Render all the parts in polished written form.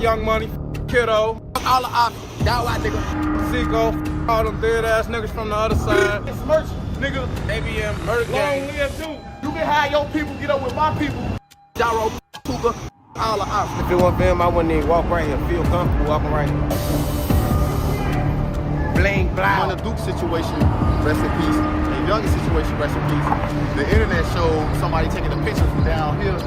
Young Money, Kiddo, all the options. Y'all white nigga. Zico, all them dead ass niggas from the other side. It's merch, nigga. ABM, murder gang. Long live too. You can have your people get up with my people. Gyro, Tuka, all the options. If it wasn't for him, I wouldn't even walk right here. Feel comfortable walking right here. Bling, blah. On the Duke situation, rest in peace. The Youngest situation, rest in peace. The internet showed somebody taking a picture from down here.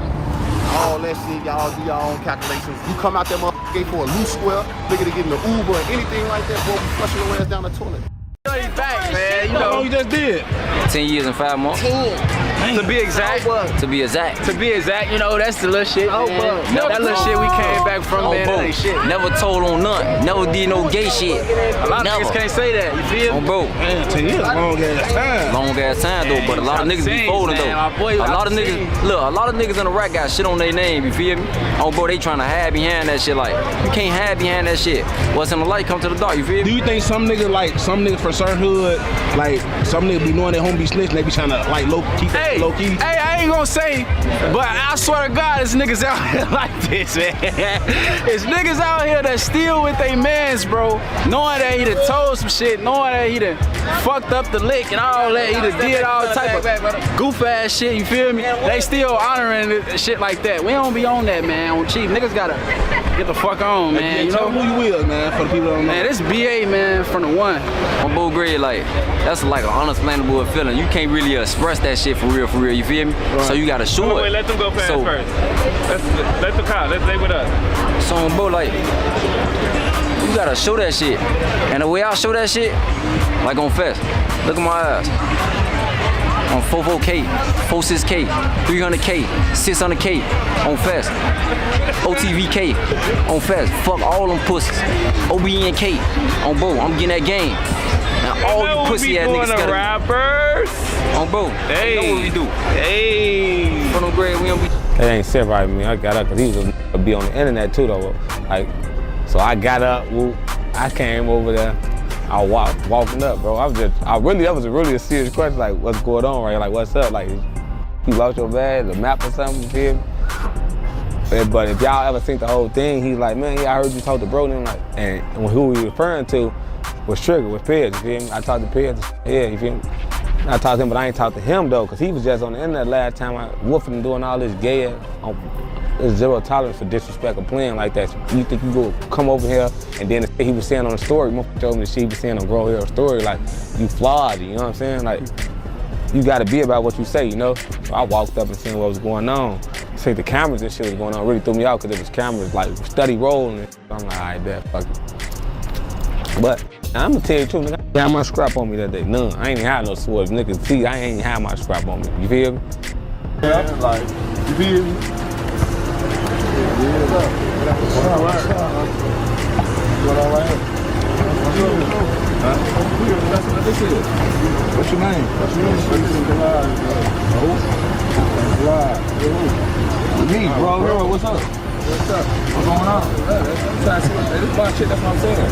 All that shit, y'all do your own calculations. You come out there motherfucker for a loose square, nigga to get in the Uber or anything like that, boy, we flushing your ass down the toilet. He's back, man. You know. How long you just did? 10 years and 5 months. 10. To be exact. To be exact. To be exact, you know, that's the little shit. Oh, that little shit we came back from, man. That ain't shit. Never told on none. Never did no gay shit. A lot of niggas can't say that, you feel me? Oh, bro. Man, 10 years, long ass time. Long ass time, though, but a lot of niggas be folding, though. A lot of niggas, look, a lot of niggas in the rap got shit on their name, you feel me? Oh, bro, they trying to hide behind that shit, like, you can't hide behind that shit. What's in the light come to the dark, you feel me? Do you think some niggas for certain hood, like, some niggas be knowing their home be snitching, they be trying to, like, keep that low key? Hey, I ain't gonna say, but I swear to God, there's niggas out here like this, man. It's niggas out here that steal with they mans, bro, knowing that he done told some shit, knowing that he done fucked up the lick and all that, he done did all type of goof ass shit, you feel me? They still honoring shit like that. We don't be on that, man, on cheap. Niggas gotta get the fuck on, man. You know who you will, man, for the people that don't know. Man, this BA, man, from the one. On Bull Grade, like, that's like an unexplainable feeling. You can't really express that shit for real, you feel me? Right. So you gotta show it. Wait, let them go past first. Let the cop, let's stay with us. So, bro, like, you gotta show that shit. And the way I show that shit, like on Fest, look at my eyes. On 44K, 46K, 300K, 600K on Fest, OTVK on Fest, fuck all them pussies, OBNK on bro, I'm getting that game. Now all you pussy ass niggas gotta rappers. On bro, hey, you know what we do. Hey, for no grade, we don't be. It ain't sit right with me. I got up because he was a be on the internet too though. Like, so I got up, whoop, I came over there. I walking up, bro. That was really a serious question. Like, what's going on right here? Like, what's up? Like, you lost your bag, the map or something, you feel me? But if y'all ever seen the whole thing, he's like, man, yeah, I heard you talk to bro. And who he was referring to was Trigger, was Pez, you feel me? I talked to Pez, yeah, you feel me? I talked to him, but I ain't talked to him though, because he was just on the internet last time, woofing and doing all this gay There's zero tolerance for disrespect or playing like that. So you think you go come over here and then he was saying on the story, motherfucker told me the shit he was saying on Grow Hero story, like, you flawed, you know what I'm saying? Like, you gotta be about what you say, you know? So I walked up and seen what was going on. See the cameras and shit was going on, really threw me out because it was cameras like steady rolling and I'm like, all right, bet, fuck it. But I'm gonna tell you the truth, nigga, I had my scrap on me that day, none. I ain't even had no swords, niggas see, I ain't had my scrap on me, you feel me? Yeah, like, you feel me? What's your name? Me, bro. What's up? What's up? What's going on? This is my shit, that's what I'm saying.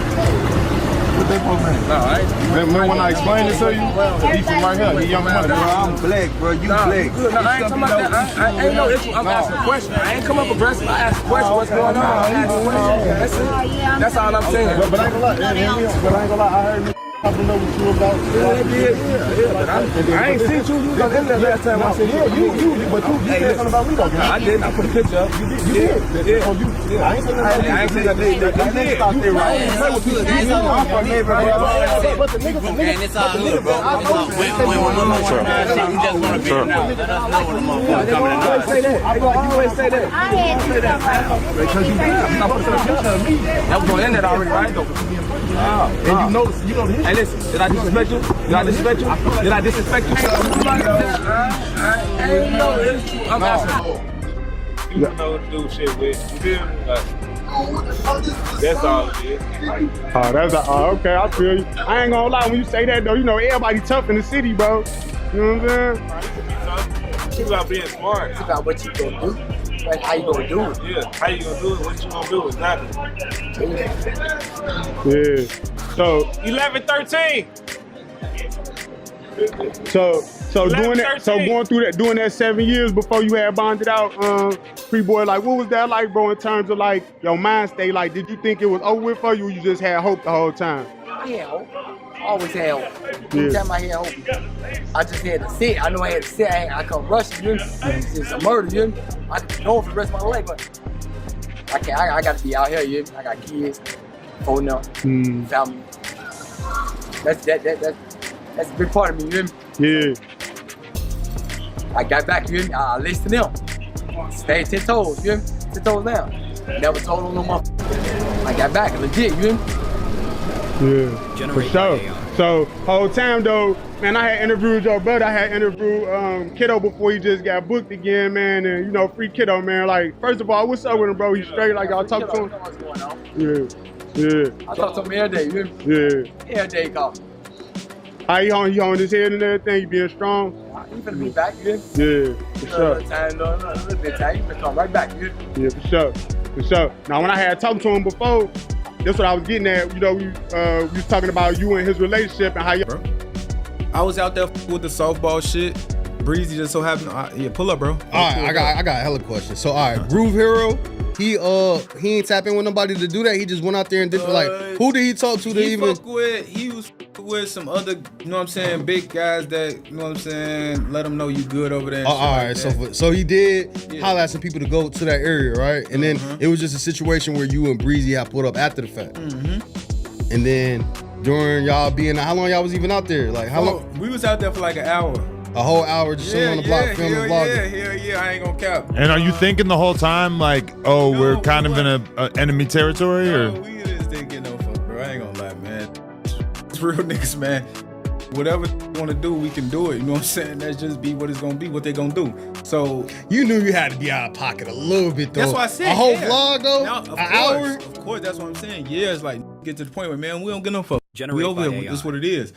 What they supposed to name? No, I ain't. Remember when I explained it to you? He from right here, he Young Money. Bro, I'm black, bro, you black. No, I ain't talking about that. I ain't no issue. I'm asking a question. I ain't come up aggressive. I asked a question. What's going on? I asked a question. That's it. That's all I'm saying. But I ain't gonna lie, I heard I don't know what you about. Yeah, but I ain't seen you. You was in there last time I seen you. But you said something about me though. I didn't. I put a picture up. You did. Yeah. Oh, you. Yeah. I ain't seen that. I ain't seen that. They did. Thought they right. I'm from neighborhood. But the niggas, And it's all good, bro. We just want to be now. Let us know when the motherfucker coming in. always say that. I always say that. I had to say that. Because you I'm not putting a picture of me. That was going in there already, right? And you know the history. Hey, listen, did I disrespect you? Did I disrespect you? Did I disrespect you? I ain't know this. I'm asking. You know what to do shit with. You feel me? Like, that's all it is. Oh, that's okay, I feel you. I ain't gonna lie, when you say that though, you know everybody tough in the city, bro. You know what I'm saying? It's about being smart. It's about what you gonna do. Like, how you gonna do it? Yeah, how you gonna do it? What you gonna do? Exactly. Yeah. So 11-13. So doing that, so going through that, doing that 7 years before you had bonded out, Free Boy, like what was that like, bro? In terms of like your mind state, like did you think it was over with for you, or you just had hope the whole time? I had hope. I always had hope. Every time I had hope, I just had to sit. I know I had to sit. I couldn't rush you. It's a murder, you. I could go for the rest of my life, but I can't. I got to be out here, you. I got kids, holding up, family. That's a big part of me, you. Yeah. I got back, you. I listened to them. Stayed 10 toes, you. 10 toes down. Never told them no more. I got back, legit, you. Yeah, for sure. So whole time though, man, I had interviewed your brother. I had interviewed Kiddo before he just got booked again, man. And you know, free Kiddo, man. Like, first of all, what's up with him, bro? He's straight. Like y'all talk to him. What's going on? Yeah. I talk to him every day, you. Yeah. Every day he call me. How he on his head and everything? He being strong. He finna be back, you. Yeah, for sure. A little bit time, he finna come right back, you. Yeah, for sure. For sure. Now, when I had talked to him before, that's what I was getting at. You know, we was talking about you and his relationship and how you. Bro, I was out there with the softball shit. Breezy just so happened. Yeah, pull up, bro. All right, I got a hella question. So, all right, Groove Hero, he ain't tap in with nobody to do that. He just went out there and did like, who did he talk to? He was with some other, you know what I'm saying, big guys that, you know what I'm saying, let them know you good over there. All right, so he did holler at some people to go to that area, right? And then it was just a situation where you and Breezy had put up after the fact. And then during y'all being, how long y'all was even out there? Like how long? We was out there for like an hour. A whole hour just sitting on the block filming vlogging. Yeah, I ain't gonna cap. And are you thinking the whole time like, oh, no, we're kind of in a enemy territory, or? No, we just didn't get no fuck, bro. I ain't gonna lie, man. It's real niggas, man. Whatever we want to do, we can do it. You know what I'm saying? That's just be what it's gonna be, what they gonna do. So you knew you had to be out of pocket a little bit, though. That's what I said. A whole vlog, though. No, an hour. Of course, that's what I'm saying. Yeah, it's like get to the point where, man, we don't get no fuck. We over here. That's what it is.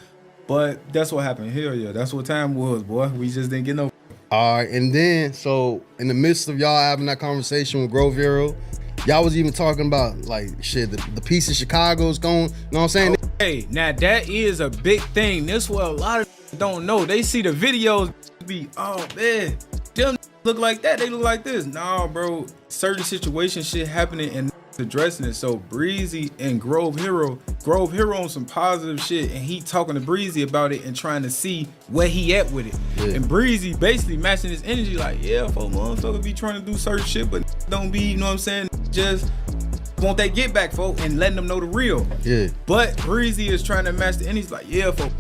But that's what happened. Hell yeah, that's what time was, boy. We just didn't get no. All right, and then so in the midst of y'all having that conversation with Grove Hero, y'all was even talking about like shit, the piece of Chicago's going. You know what I'm saying? Hey, now that is a big thing. This what a lot of don't know. They see the videos be, oh man, them look like that. They look like this. Nah, bro. Certain situations shit happening and addressing it. So Breezy and Grove Hero on some positive shit, and he talking to Breezy about it and trying to see where he at with it. Yeah. And Breezy basically matching his energy like, yeah, for motherfucker be trying to do certain shit, but don't be, you know what I'm saying, just want that get back, folk, and letting them know the real. Yeah. But Breezy is trying to match the energy like, yeah, folk,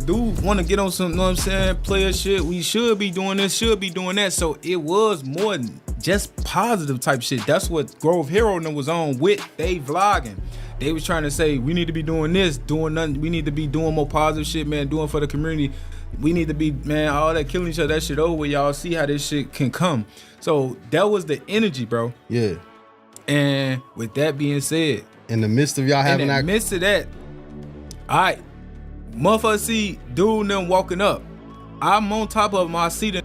dude want to get on some, you know what I'm saying, player shit. We should be doing this, should be doing that. So it was more than just positive type shit. That's what Grove Hero was on with they vlogging. They was trying to say, we need to be doing this, doing nothing. We need to be doing more positive shit, man, doing for the community. We need to be, man, all that killing each other, that shit over. Y'all see how this shit can come. So that was the energy, bro. Yeah. And with that being said, in the midst of y'all having that, in the midst of that, all right, motherfucker see dude and them walking up. I'm on top of my seat.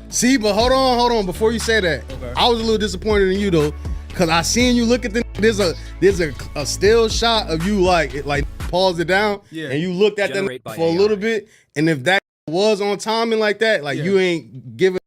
See, but hold on. Before you say that, okay. I was a little disappointed in you though, cause I seen you look at the. There's a still shot of you like pause it down, and you looked at them for a little bit, and if that was on timing like that, like you ain't giving,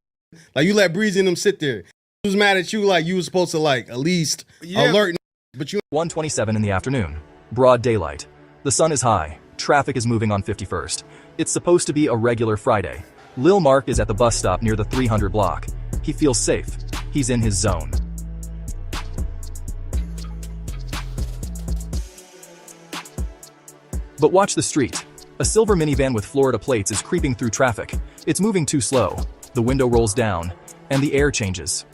like you let Breezy and them sit there. He was mad at you like you was supposed to like at least alert, but you. 1:27 in the afternoon, broad daylight. The sun is high. Traffic is moving on 51st. It's supposed to be a regular Friday. Lil Marc is at the bus stop near the 300 block. He feels safe. He's in his zone. But watch the street. A silver minivan with Florida plates is creeping through traffic. It's moving too slow. The window rolls down, and the air changes.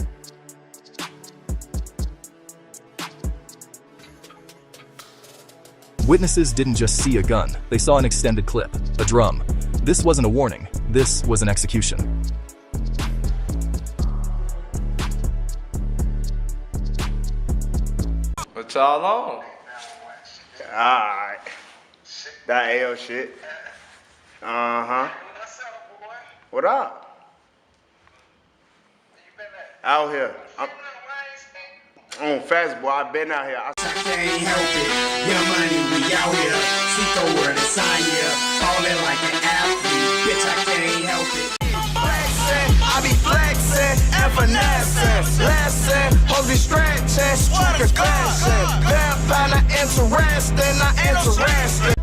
Witnesses didn't just see a gun, they saw an extended clip, a drum. This wasn't a warning, this was an execution. What y'all on? Alright. That L shit. Uh-huh. What up? Out here. I'm on fast, boy. I been out here. I can't help it. Your money, we out here. See the word, it's on here. Falling like an athlete. Bitch, can't help it. Flexing, I be flexing and finessing. Lesson, hoes be stretching, street confession. Vampire not interesting, not interesting.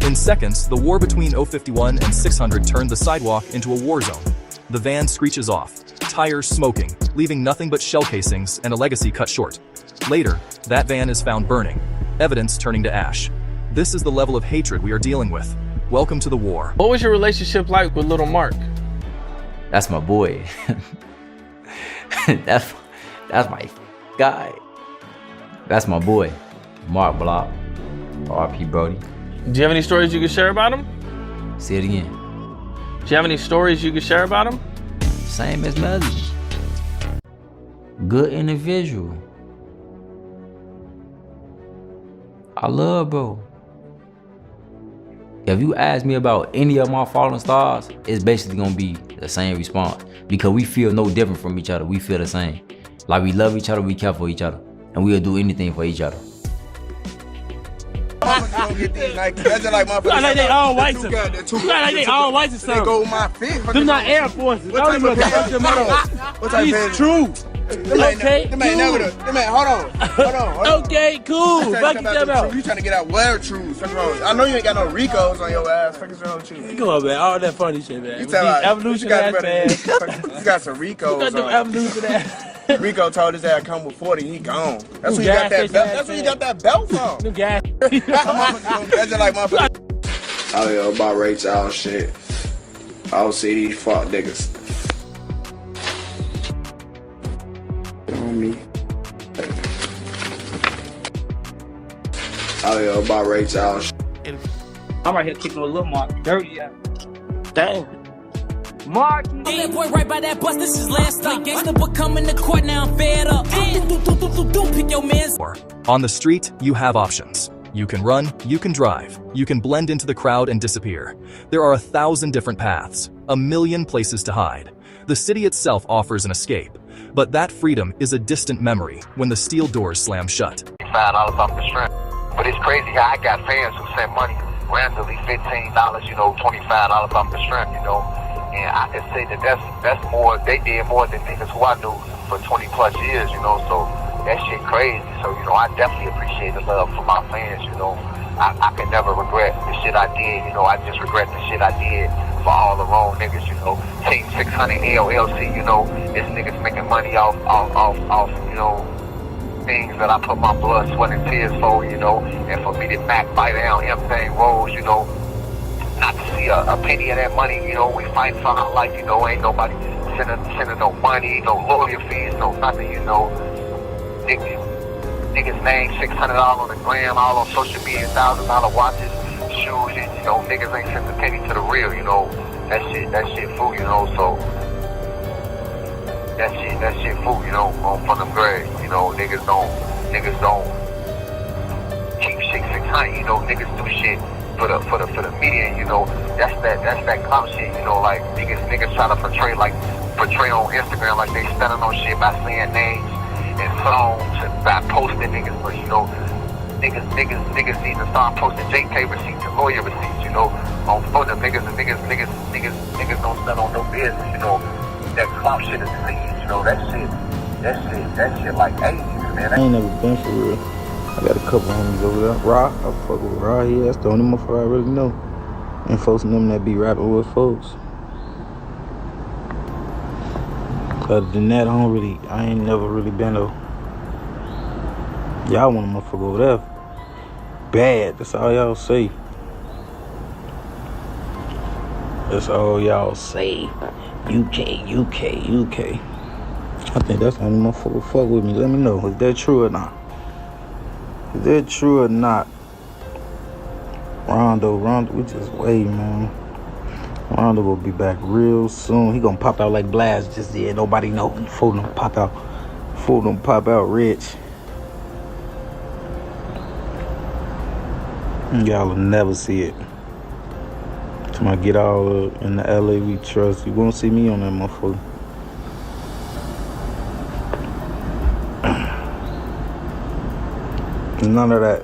In seconds, the war between 051 and 600 turned the sidewalk into a war zone. The van screeches off, tires smoking, leaving nothing but shell casings and a legacy cut short. Later, that van is found burning, evidence turning to ash. This is the level of hatred we are dealing with. Welcome to the war. What was your relationship like with Lil Marc? That's my boy. that's my guy. That's my boy, Marc Block, R.P. Brody. Do you have any stories you could share about him? Say it again. Do you have any stories you could share about him? Same as Melly. Good individual. I love bro. If you ask me about any of my fallen stars, it's basically gonna be the same response because we feel no different from each other. We feel the same. Like we love each other, we care for each other, and we'll do anything for each other. Get these Nike. That's just like motherfuckers. Like they all white. Like they all white or something. They go with my fit. Them not Air Forces. What type of pants? What type of pants? True. Okay, Them ain't never the. Them ain't. Hold on. Okay, cool. Fuck you about. You trying to get out wear trues? Fuck wrong. I know you ain't got no Ricos on your ass. Fuck is wrong with you? Come on, man. All that funny shit, man. You tell me. Evolution ass man. You got some Ricos. You got them evolution ass. Rico told his ass come with 40, he gone. That's where you got that belt. That's where you got that belt from. New gas. That's just like motherfucker. I don't know about rates out shit. I don't see these fuck niggas. On me. I don't know about rates out shit. I'm right here kicking with Lil Marc. Dirty out. Dang. Mark, that boy right by that bus, this is last stop. Gangsta book coming to court, now I'm fed up. Pick your man's. On the street, you have options. You can run, you can drive, you can blend into the crowd and disappear. There are 1,000 different paths, 1,000,000 places to hide. The city itself offers an escape, but that freedom is a distant memory when the steel doors slam shut. $5 off the shrimp. But it's crazy how I got fans who send money randomly, $15, $25 off the shrimp, And I can say that that's more, they did more than niggas who I knew for 20 plus years, so that shit crazy. So, I definitely appreciate the love from my fans, I can never regret the shit I did, I just regret the shit I did for all the wrong niggas, Tay600 LLC, it's niggas making money off, things that I put my blood, sweat, and tears for, and for me to backbite down everything rolls, not to see a penny of that money, we fight for our life, ain't nobody sending no money, no lawyer fees, no nothing, Niggas name $600 on the gram, all on social media, $1,000 watches, shoes, niggas ain't sending a penny to the real, that shit fool, so that shit fool, from the grave, niggas don't keep shit 600, niggas do shit for the media, that's that clout shit, like niggas try to portray on Instagram like they standing on shit by saying names and songs and by posting niggas, but niggas need to start posting JK receipts and lawyer receipts, on for them niggas and niggas don't stand on no business, that clout shit is disease, that shit like AIDS, man. I ain't never been for real. I got a couple homies over there. Rock, I fuck with Rock here. That's the only motherfucker I really know. And folks and them that be rapping with folks. Other than that, I ain't never really been though. Y'all want a motherfucker over there. Bad, that's all y'all say. That's all y'all say. UK. I think that's the only motherfucker fuck with me. Let me know, is that true or not? Is that true or not? Rondo, we just wait, man. Rondo will be back real soon. He gonna pop out like Blast just did. Nobody know. Before them pop out rich. Y'all will never see it. Till I get all in the LA we trust. You won't see me on that motherfucker. None of that.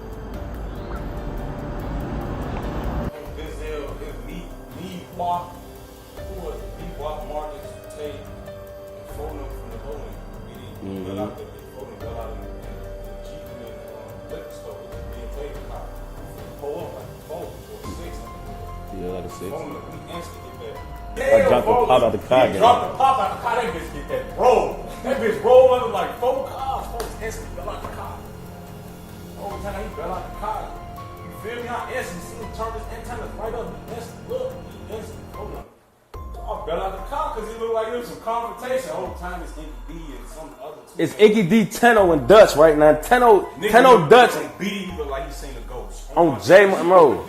Yeah, like a 6. Phone up, we instantly get that. I dropped the pop out the car. He dropped the pop out the car, that bitch get that roll. That bitch roll under like 4 cars. Folks instantly fell out the car. Whole time he fell out the car. You feel me? I instantly see him turn his antennas right up. He instantly look. He instantly hold up. So I fell out the car because he looked like there was some confrontation. The whole time it's Inky D and some other two. It's Inky D, Tenno, and Dutch right now. Tenno Dutch. B, he look like he seen a ghost. On J Monroe.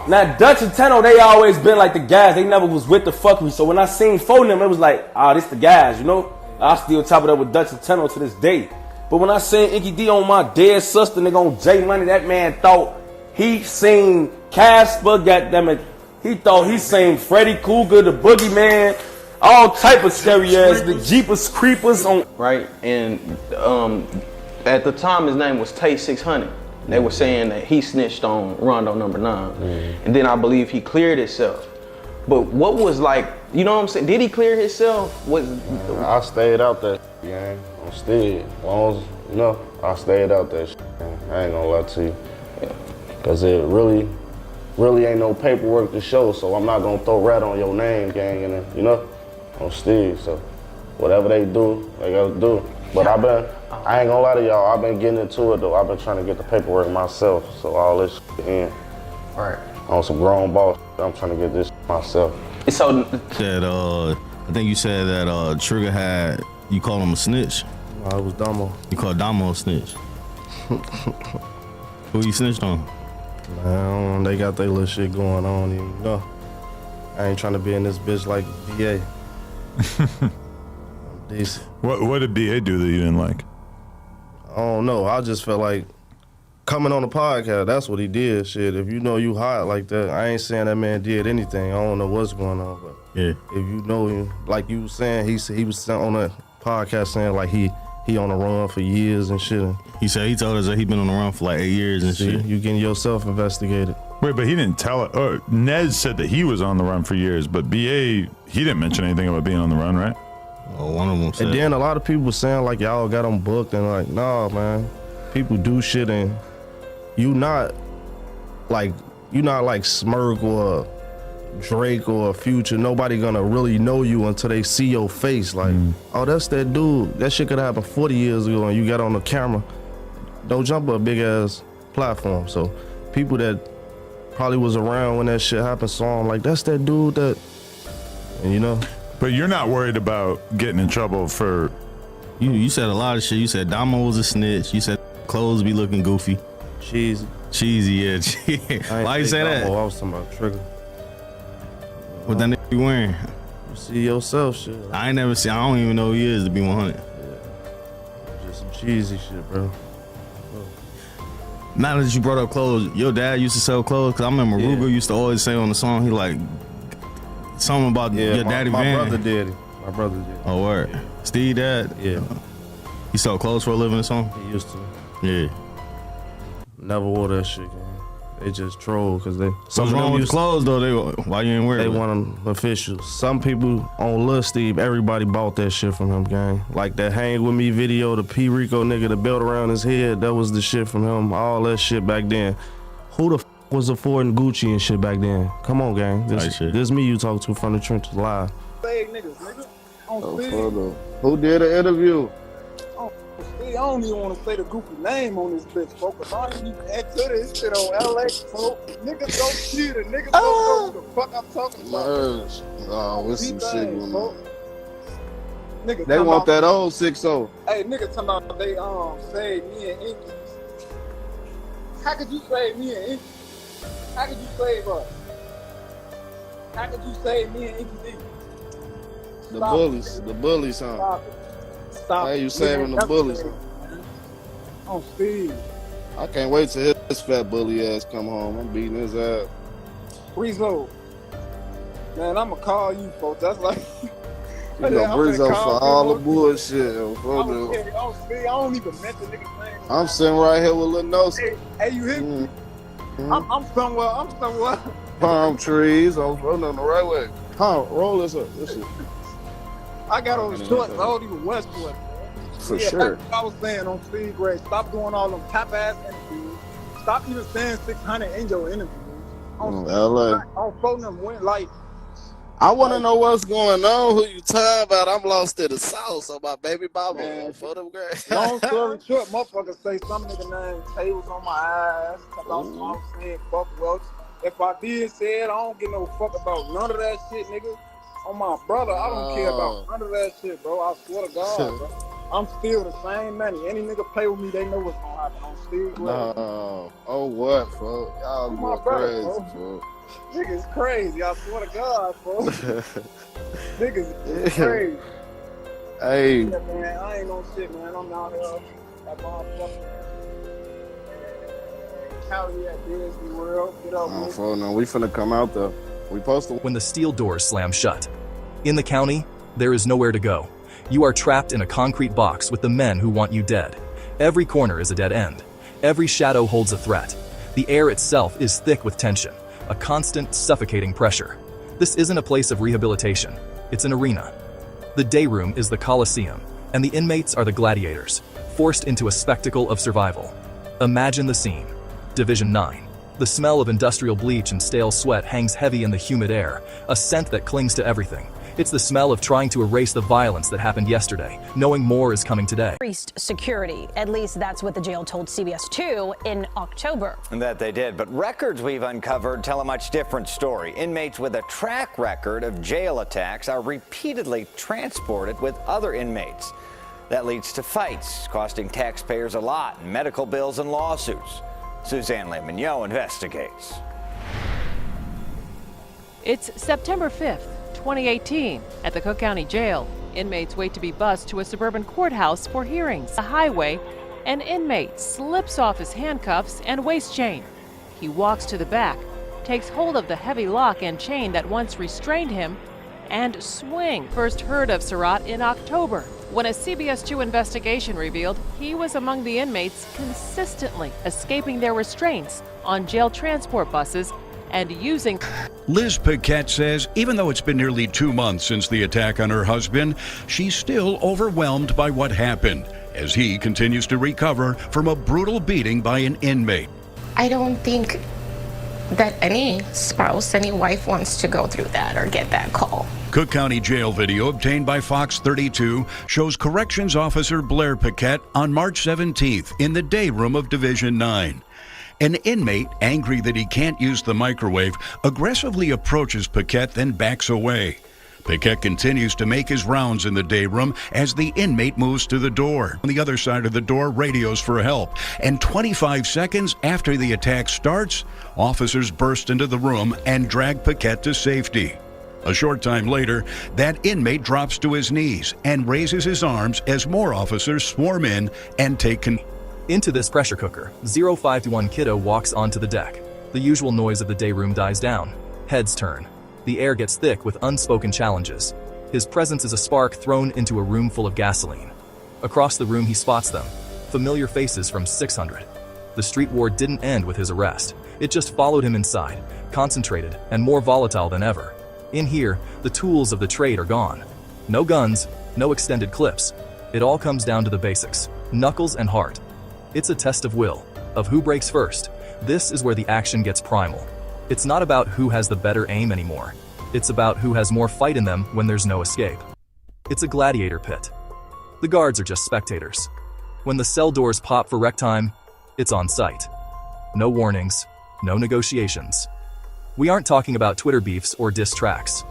Now Dutch and Tenno, they always been like the guys. They never was with the fuckery. So when I seen phone them, it was like, this the guys, you know. I still top it up with Dutch and Tenno to this day. But when I seen Inky D on my dead sister, nigga on J Money, that man thought he seen Casper, goddammit. He thought he seen Freddy Krueger, the Boogeyman, all type of scary ass, the Jeepers Creepers on. Right, and at the time his name was Tay600. They were saying that he snitched on Rondo number 9. And then I believe he cleared himself. But what was like, you know what I'm saying? Did he clear himself? I stayed out there, gang. I'm still, as long as, you know, I stayed out there, gang. I ain't gonna lie to you. Cause it really ain't no paperwork to show, so I'm not gonna throw rat on your name, gang, and you know, I'm still, so whatever they do, they gotta do. But I ain't gonna lie to y'all, I've been getting into it though. I've been trying to get the paperwork myself, so all this in. Right. On some grown boss, I'm trying to get this myself. So that I think you said that Trigger had, you called him a snitch? No, it was Damo. You called Damo a snitch? Who you snitched on? Man, they got their little shit going on, you know. I ain't trying to be in this bitch like BA. I'm decent. What did BA do that you didn't like? I don't know. I just felt like coming on the podcast, that's what he did. Shit, if you know you hot like that, I ain't saying that man did anything. I don't know what's going on, but yeah, if you know him, like you was saying, he was on a podcast saying like he on the run for years and shit. He said he told us that he been on the run for like 8 years and shit. You getting yourself investigated. Wait, but he didn't tell it. Nez said that he was on the run for years, but BA, he didn't mention anything about being on the run, right? Oh, one of them said. And then a lot of people saying like y'all got him booked and like, nah, man. People do shit and you not like Smirk or Drake or Future. Nobody gonna really know you until they see your face. Like, oh, that's that dude. That shit could happen 40 years ago and you got on the camera. Don't jump a big ass platform. So people that probably was around when that shit happened saw him like, that's that dude that, and you know. But you're not worried about getting in trouble for. You said a lot of shit. You said Damo was a snitch. You said clothes be looking goofy. Cheesy, yeah. Why you say that? I was talking about Trigger. What that nigga be wearing? You see yourself, shit. I ain't never seen. I don't even know who he is, to be 100. Yeah. Just some cheesy shit, bro. Now that you brought up clothes, your dad used to sell clothes. Cause I remember Ruger used to always say on the song, he like something about your daddy my van. Brother did it. My brother did it. Oh, word. Yeah. Steve dad? Yeah. He sold clothes for a living or something? He used to. Yeah. Never wore that shit, man. They just troll because they. What's wrong with the clothes though? Why you ain't wearing it? They want them official. Some people on Lil Steve, everybody bought that shit from him, gang. Like that Hang With Me video, the P. Rico nigga, the belt around his head, that was the shit from him. All that shit back then. Who the was affording Gucci and shit back then? Come on, gang. This me you talk to from the trenches live. Fake niggas, nigga. Who did an interview? I don't even want to say the goofy name on this bitch, folks. I ain't even enter this shit on LA, folks. Niggas don't see the niggas don't know what the fuck I'm talking about. Oh, with some shit going on. Nigga, They want that old 6-0. Hey, nigga talking about they saved me and Inky. How could you save me and Inky? How could you save us? How could you save me and Inky D? The bullies, huh? Stop it. Stop. Hey, you saving the bullies, huh? On Steve. I can't wait till his fat bully ass come home. I'm beating his ass. Breezo. Man, I'ma call you, folks. That's like You know, Breezo for all the bullshit. I don't even mention niggas' name. I'm sitting right here with Lil Nosa. Hey, you hit me? I'm somewhere. Palm trees. I'm running on the right way. Roll this up. This shit. I got on shorts. I don't even wear shorts. For sure. That's what I was saying on Steve Gray. Stop doing all them tap ass interviews. Stop even saying 600 in your interviews. LA. On phone them went like. I want to know what's going on. Who you talking about? I'm lost in the sauce on my baby mama. Man, For them girls. long story short, motherfucker say some nigga named Tay was on my ass. About I'm saying fuck Welch. If I did say it, I don't give no fuck about none of that shit, nigga. On my brother, I don't care about none of that shit, bro. I swear to God, bro. I'm still the same man. Any nigga play with me, they know what's gonna happen. I'm still with No. Oh, what, bro? Y'all my go brother, crazy, bro. bro. Niggas crazy, I swear to God, bro. Niggas is crazy. Hey. Yeah, man, I ain't no shit, man. I'm out here at motherfucking Cali at Disney World. Get up, man. Oh, no, we finna come out there. We supposed to. When the steel doors slam shut. In the county, there is nowhere to go. You are trapped in a concrete box with the men who want you dead. Every corner is a dead end. Every shadow holds a threat. The air itself is thick with tension, a constant, suffocating pressure. This isn't a place of rehabilitation. It's an arena. The day room is the Coliseum, and the inmates are the gladiators, forced into a spectacle of survival. Imagine the scene. Division 9. The smell of industrial bleach and stale sweat hangs heavy in the humid air, a scent that clings to everything. It's the smell of trying to erase the violence that happened yesterday, knowing more is coming today. Increased security. At least that's what the jail told CBS 2 in October. And that they did. But records we've uncovered tell a much different story. Inmates with a track record of jail attacks are repeatedly transported with other inmates. That leads to fights, costing taxpayers a lot, medical bills and lawsuits. Suzanne Lemonnier investigates. It's September 5th. 2018, at the Cook County Jail, inmates wait to be bused to a suburban courthouse for hearings. The highway, an inmate slips off his handcuffs and waist chain. He walks to the back, takes hold of the heavy lock and chain that once restrained him, and swing. First heard of Chiraq in October, when a CBS 2 investigation revealed he was among the inmates consistently escaping their restraints on jail transport buses and using. Liz Paquette says even though it's been nearly 2 months since the attack on her husband, she's still overwhelmed by what happened as he continues to recover from a brutal beating by an inmate. I don't think that any spouse, any wife wants to go through that or get that call. Cook County Jail video obtained by Fox 32 shows Corrections Officer Blair Paquette on March 17th in the day room of Division 9. An inmate, angry that he can't use the microwave, aggressively approaches Paquette, then backs away. Paquette continues to make his rounds in the day room as the inmate moves to the door. On the other side of the door, radios for help. And 25 seconds after the attack starts, officers burst into the room and drag Paquette to safety. A short time later, that inmate drops to his knees and raises his arms as more officers swarm in and take control. Into this pressure cooker, 0521 Kiddo walks onto the deck. The usual noise of the day room dies down. Heads turn. The air gets thick with unspoken challenges. His presence is a spark thrown into a room full of gasoline. Across the room he spots them. Familiar faces from 600. The street war didn't end with his arrest. It just followed him inside, concentrated and more volatile than ever. In here, the tools of the trade are gone. No guns, no extended clips. It all comes down to the basics, knuckles and heart. It's a test of will, of who breaks first. This is where the action gets primal. It's not about who has the better aim anymore. It's about who has more fight in them when there's no escape. It's a gladiator pit. The guards are just spectators. When the cell doors pop for rec time, it's on sight. No warnings, no negotiations. We aren't talking about Twitter beefs or diss tracks.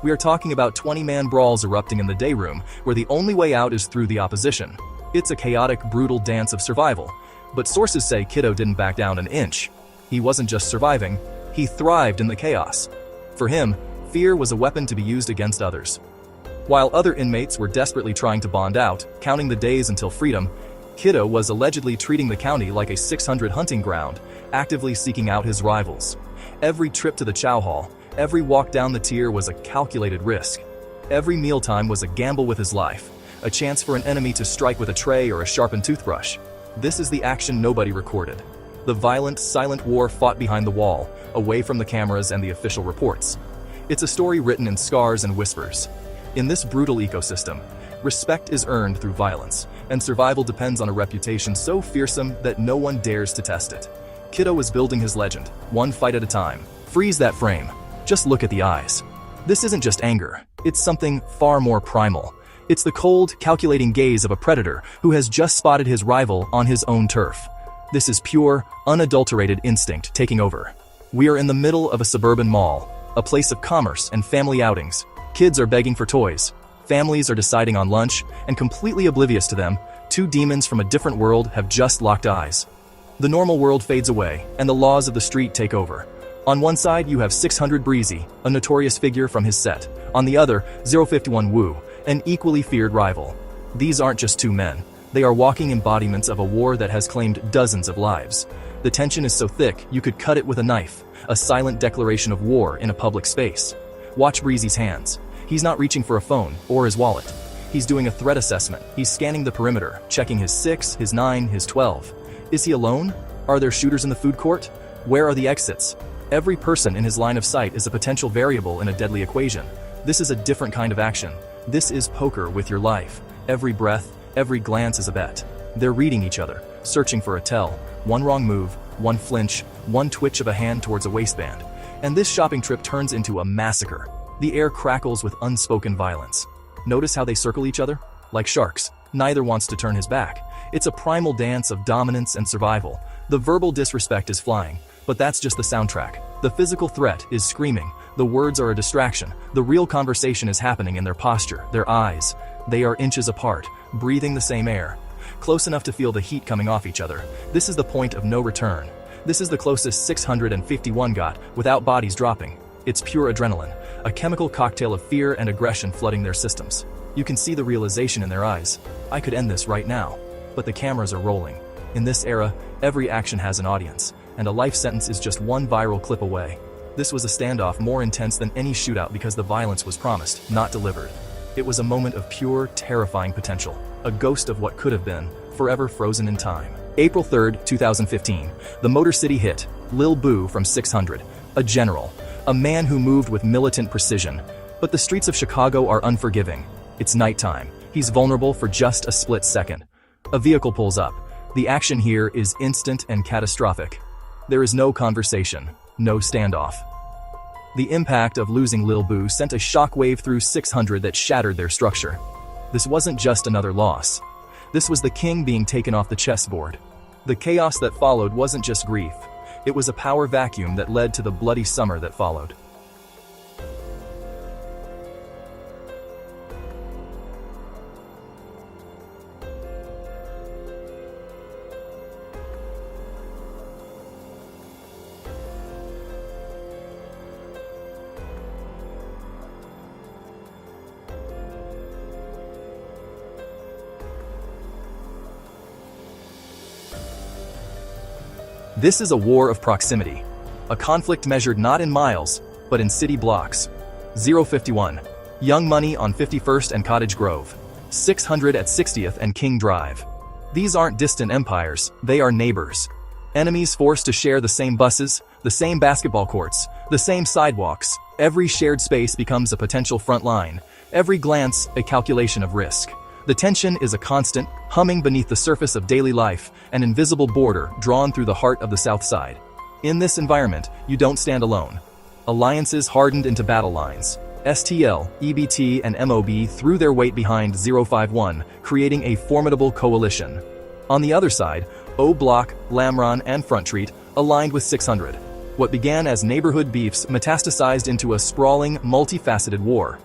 We are talking about 20-man brawls erupting in the day room where the only way out is through the opposition. It's a chaotic, brutal dance of survival, but sources say Kiddo didn't back down an inch. He wasn't just surviving, he thrived in the chaos. For him, fear was a weapon to be used against others. While other inmates were desperately trying to bond out, counting the days until freedom, Kiddo was allegedly treating the county like a 600 hunting ground, actively seeking out his rivals. Every trip to the chow hall, every walk down the tier was a calculated risk. Every mealtime was a gamble with his life. A chance for an enemy to strike with a tray or a sharpened toothbrush. This is the action nobody recorded. The violent, silent war fought behind the wall, away from the cameras and the official reports. It's a story written in scars and whispers. In this brutal ecosystem, respect is earned through violence, and survival depends on a reputation so fearsome that no one dares to test it. Kiddo is building his legend, one fight at a time, Freeze that frame. Just look at the eyes. This isn't just anger. It's something far more primal. It's the cold, calculating gaze of a predator who has just spotted his rival on his own turf. This is pure, unadulterated instinct taking over. We are in the middle of a suburban mall, a place of commerce and family outings. Kids are begging for toys. Families are deciding on lunch, and completely oblivious to them, two demons from a different world have just locked eyes. The normal world fades away, and the laws of the street take over. On one side, you have 600 Breezy, a notorious figure from his set. On the other, 051 Woo, an equally feared rival. These aren't just two men. They are walking embodiments of a war that has claimed dozens of lives. The tension is so thick, you could cut it with a knife, a silent declaration of war in a public space. Watch Breezy's hands. He's not reaching for a phone or his wallet. He's doing a threat assessment. He's scanning the perimeter, checking his 6, his 9, his 12. Is he alone? Are there shooters in the food court? Where are the exits? Every person in his line of sight is a potential variable in a deadly equation. This is a different kind of action. This is poker with your life. Every breath, every glance is a bet. They're reading each other, searching for a tell. One wrong move, one flinch, one twitch of a hand towards a waistband. And this shopping trip turns into a massacre. The air crackles with unspoken violence. Notice how they circle each other? Like sharks. Neither wants to turn his back. It's a primal dance of dominance and survival. The verbal disrespect is flying, but that's just the soundtrack. The physical threat is screaming. The words are a distraction. The real conversation is happening in their posture, their eyes. They are inches apart, breathing the same air. Close enough to feel the heat coming off each other. This is the point of no return. This is the closest 651 got without bodies dropping. It's pure adrenaline, a chemical cocktail of fear and aggression flooding their systems. You can see the realization in their eyes. I could end this right now. But the cameras are rolling. In this era, every action has an audience, and a life sentence is just one viral clip away. This was a standoff more intense than any shootout because the violence was promised, not delivered. It was a moment of pure, terrifying potential, a ghost of what could have been, forever frozen in time. April 3rd, 2015, the Motor City hit, LilBoo from 600, a general, a man who moved with militant precision. But the streets of Chicago are unforgiving. It's nighttime. He's vulnerable for just a split second. A vehicle pulls up. The action here is instant and catastrophic. There is no conversation, no standoff. The impact of losing LilBoo sent a shockwave through 600 that shattered their structure. This wasn't just another loss. This was the king being taken off the chessboard. The chaos that followed wasn't just grief. It was a power vacuum that led to the bloody summer that followed. This is a war of proximity, a conflict measured not in miles, but in city blocks. 051, Young Money on 51st and Cottage Grove, 600 at 60th and King Drive. These aren't distant empires, they are neighbors. Enemies forced to share the same buses, the same basketball courts, the same sidewalks. Every shared space becomes a potential front line, every glance a calculation of risk. The tension is a constant, humming beneath the surface of daily life, an invisible border drawn through the heart of the South Side. In this environment, you don't stand alone. Alliances hardened into battle lines. STL, EBT, and MOB threw their weight behind 051, creating a formidable coalition. On the other side, O Block, Lamron, and Front Street aligned with 600. What began as neighborhood beefs metastasized into a sprawling, multifaceted war.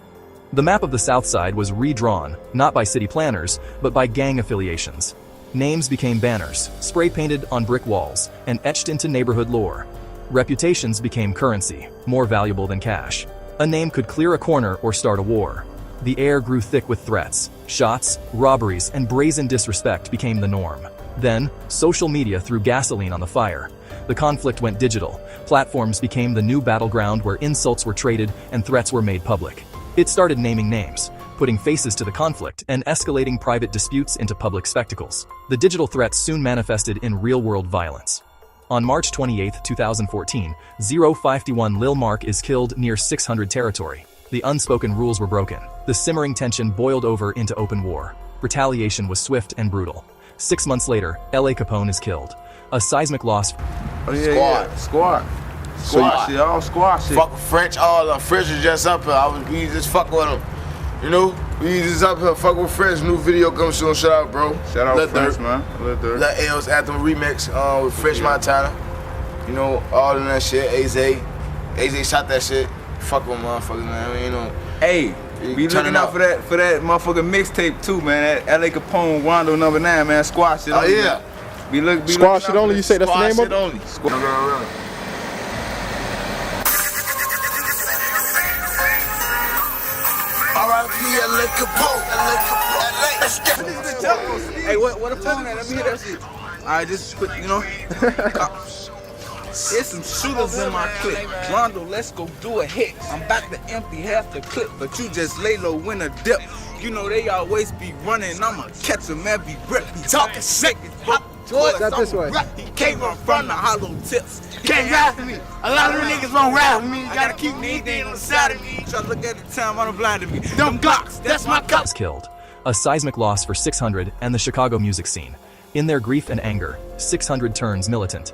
The map of the South Side was redrawn, not by city planners, but by gang affiliations. Names became banners, spray-painted on brick walls, and etched into neighborhood lore. Reputations became currency, more valuable than cash. A name could clear a corner or start a war. The air grew thick with threats. Shots, robberies, and brazen disrespect became the norm. Then, social media threw gasoline on the fire. The conflict went digital. Platforms became the new battleground where insults were traded and threats were made public. It started naming names, putting faces to the conflict, and escalating private disputes into public spectacles. The digital threats soon manifested in real-world violence. On March 28, 2014, 051 Lil Marc is killed near 600 territory. The unspoken rules were broken. The simmering tension boiled over into open war. Retaliation was swift and brutal. 6 months later, LAMCapone is killed. A seismic loss. Squad. Squad. shit, all squad shit. Fuck with French, all French was just up here. We just fuck with him. You know? We just up here, fuck with French. New video coming soon. Shout out, bro. Shout out Lil French, Durk. man. Lil Durk. Lil L's Anthem remix with French Montana. You know, all of that shit. AZ shot that shit. Fuck with motherfuckers, man. I mean, you know. Hey, be looking out for that motherfucking mixtape too, man. That LAMCapone Rondo #9, man. Squad shit only. Yeah. Be Squad shit only. You say that's the name of it? only. Squad. Hey, what the phone at? Let me hear that shit. Alright, just put, you know. There's some shooters in my clip. Rondo, let's go do a hit. I'm about to empty half the clip, but you just lay low in a dip. You know they always be running, I'ma catch them every rip. Be talking sick. Got this way. He can't run from the hollow tips. Can't rap with me. A lot of them niggas won't rap with me. You gotta keep me on the side of me. Try to look at the time, I'm blinded me. Them Glocks, that's my cup. Killed. A seismic loss for 600 and the Chicago music scene. In their grief and anger, 600 turns militant.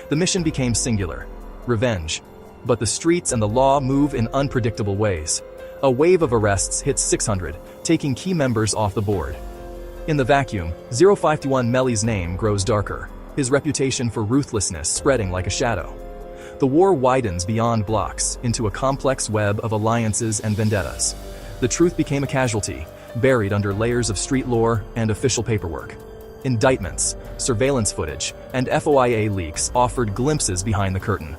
The mission became singular: revenge. But the streets and the law move in unpredictable ways. A wave of arrests hits 600, taking key members off the board. In the vacuum, 0521 Melly's name grows darker, his reputation for ruthlessness spreading like a shadow. The war widens beyond blocks into a complex web of alliances and vendettas. The truth became a casualty, buried under layers of street lore and official paperwork. Indictments, surveillance footage, and FOIA leaks offered glimpses behind the curtain.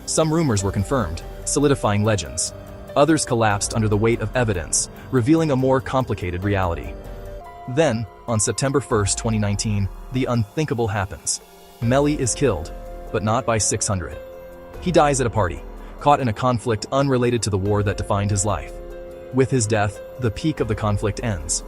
Some rumors were confirmed, solidifying legends. Others collapsed under the weight of evidence, revealing a more complicated reality. Then, on September 1st, 2019, the unthinkable happens. Melly is killed, but not by 600. He dies at a party, caught in a conflict unrelated to the war that defined his life. With his death, the peak of the conflict ends.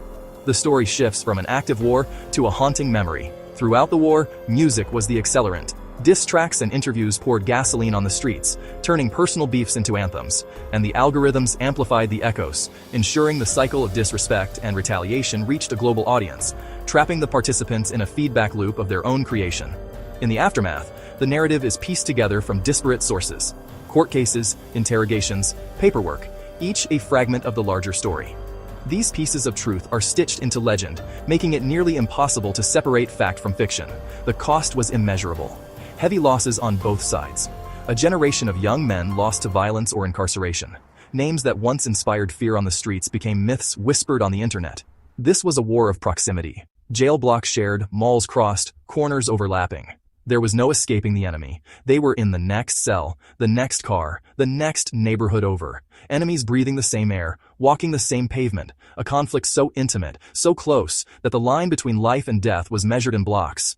The story shifts from an active war to a haunting memory. Throughout the war, music was the accelerant. Diss tracks and interviews poured gasoline on the streets, turning personal beefs into anthems, and the algorithms amplified the echoes, ensuring the cycle of disrespect and retaliation reached a global audience, trapping the participants in a feedback loop of their own creation. In the aftermath, the narrative is pieced together from disparate sources: court cases, interrogations, paperwork, each a fragment of the larger story. These pieces of truth are stitched into legend, making it nearly impossible to separate fact from fiction. The cost was immeasurable. Heavy losses on both sides. A generation of young men lost to violence or incarceration. Names that once inspired fear on the streets became myths whispered on the internet. This was a war of proximity. Jail blocks shared, malls crossed, corners overlapping. There was no escaping the enemy. They were in the next cell, the next car, the next neighborhood over. Enemies breathing the same air, walking the same pavement. A conflict so intimate, so close, that the line between life and death was measured in blocks.